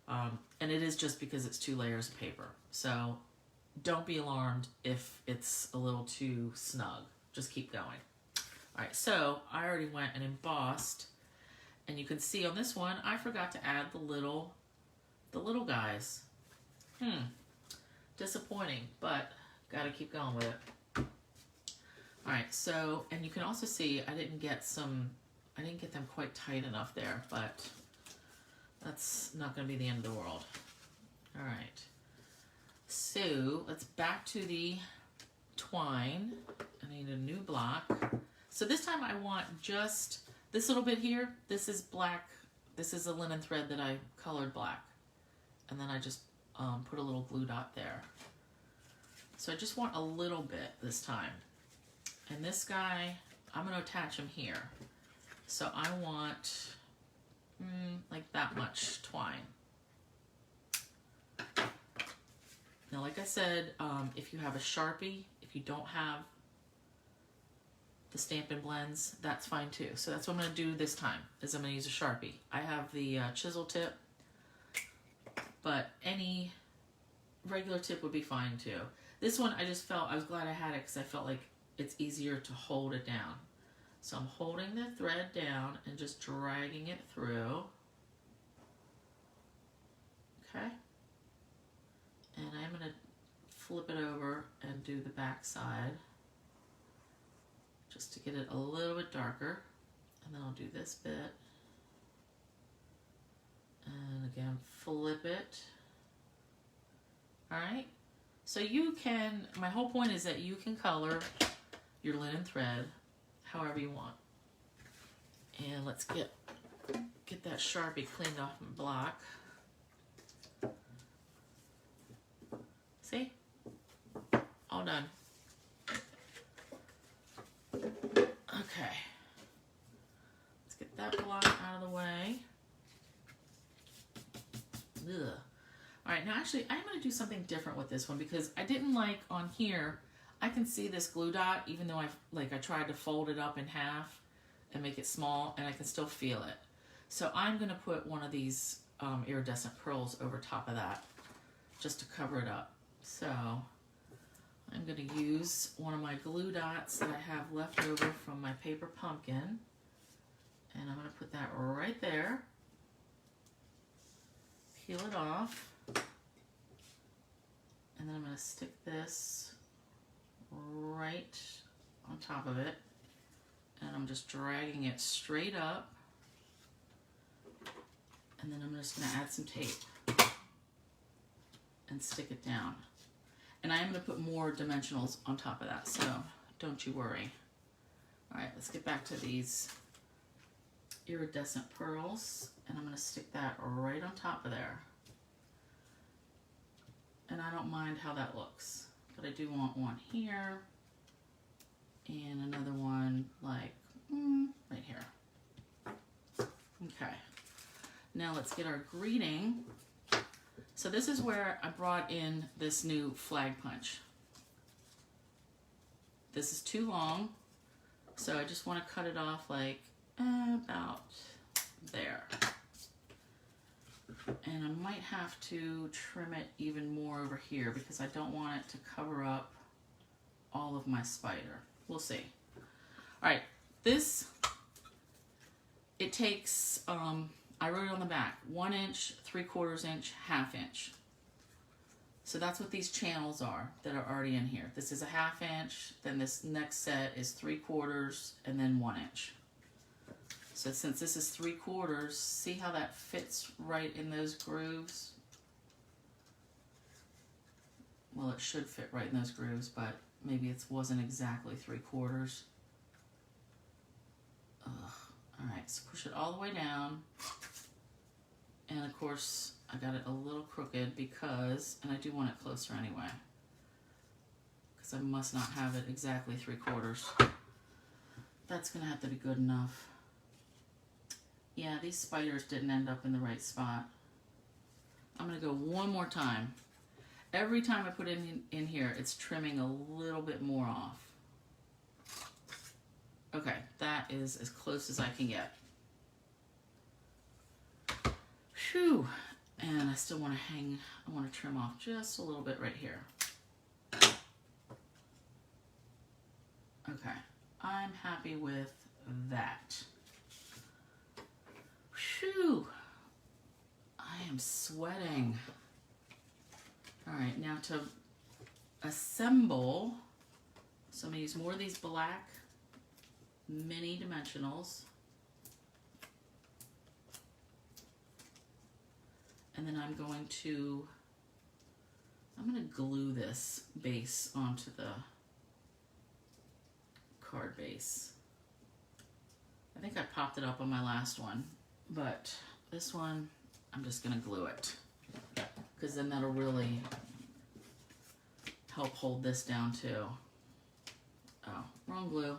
And it is just because it's 2 layers of paper. So don't be alarmed if it's a little too snug. Just keep going. All right, so I already went and embossed, and you can see on this one, I forgot to add the little guys. Disappointing, but gotta keep going with it. All right, so, and you can also see I didn't get them quite tight enough there, but that's not gonna be the end of the world. All right, so let's back to the twine. I need a new block. So this time I want just this little bit here. This is black. This is a linen thread that I colored black. And then I just put a little glue dot there. So I just want a little bit this time. And this guy, I'm going to attach him here. So I want like that much twine. Now, like I said, if you have a Sharpie, if you don't have the Stampin' Blends, that's fine too. So that's what I'm going to do this time, is I'm going to use a Sharpie. I have the chisel tip, but any regular tip would be fine too. This one, I was glad I had it because I felt like it's easier to hold it down. So I'm holding the thread down and just dragging it through. Okay. And I'm going to flip it over and do the back side just to get it a little bit darker. And then I'll do this bit. And again, flip it. All right. So you can, my whole point is that you can color your linen thread however you want. And let's get that Sharpie cleaned off my block. See? All done. Okay. Let's get that block out of the way. Ugh. All right, now actually I'm going to do something different with this one because I didn't like on here, I can see this glue dot even though I tried to fold it up in half and make it small, and I can still feel it. So I'm going to put one of these iridescent pearls over top of that just to cover it up. So I'm going to use one of my glue dots that I have left over from my paper pumpkin, and I'm going to put that right there. Peel it off, and then I'm going to stick this right on top of it, and I'm just dragging it straight up, and then I'm just going to add some tape and stick it down. And I am going to put more dimensionals on top of that, so don't you worry. All right, let's get back to these iridescent pearls, and I'm going to stick that right on top of there. And I don't mind how that looks, but I do want one here and another one like right here. Okay. Now let's get our greeting. So this is where I brought in this new flag punch. This is too long, so I just want to cut it off like about there. And I might have to trim it even more over here because I don't want it to cover up all of my spider. We'll see. All right, this, it takes, I wrote it on the back, 1 inch, 3/4 inch, 1/2 inch. So that's what these channels are that are already in here. This is a 1/2 inch, then this next set is 3/4, and then 1 inch. So since this is 3/4, see how that fits right in those grooves? Well, it should fit right in those grooves, but maybe it wasn't exactly 3/4. All right, so push it all the way down. And of course, I got it a little crooked because, and I do want it closer anyway, because I must not have it exactly 3/4. That's gonna have to be good enough. Yeah, these spiders didn't end up in the right spot. I'm gonna go one more time. Every time I put it in here, it's trimming a little bit more off. Okay, that is as close as I can get. Phew. And I still want to trim off just a little bit right here. Okay, I'm happy with that. Phew. I am sweating. All right, now to assemble, so I'm going to use more of these black mini dimensionals. And then I'm going to glue this base onto the card base. I think I popped it up on my last one, but this one, I'm just gonna glue it, because then that'll really help hold this down too. Oh, wrong glue.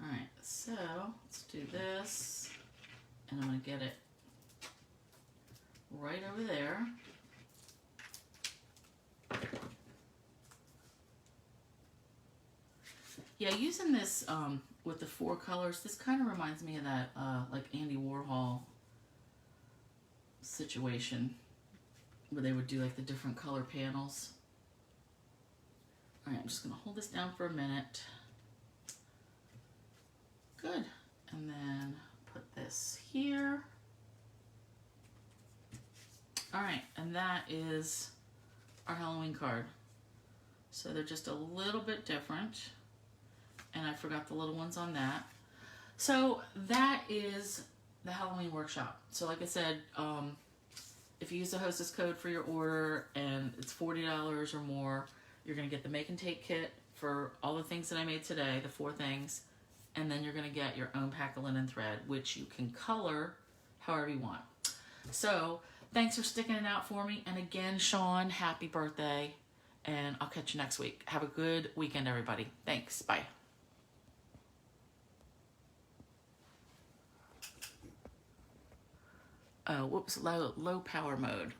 All right, so let's do this, and I'm gonna get it right over there. Yeah, using this with the 4 colors, this kind of reminds me of that like Andy Warhol situation where they would do like the different color panels. All right, I'm just gonna hold this down for a minute. Good, and then put this here. All right, and that is our Halloween card. So they're just a little bit different, and I forgot the little ones on that. So that is the Halloween workshop. So like I said, if you use the Hostess code for your order and it's $40 or more, you're gonna get the make and take kit for all the things that I made today, the 4 things, and then you're gonna get your own pack of linen thread, which you can color however you want. So thanks for sticking it out for me. And again, Sean, happy birthday. And I'll catch you next week. Have a good weekend, everybody. Thanks. Bye. Oh, whoops, low power mode.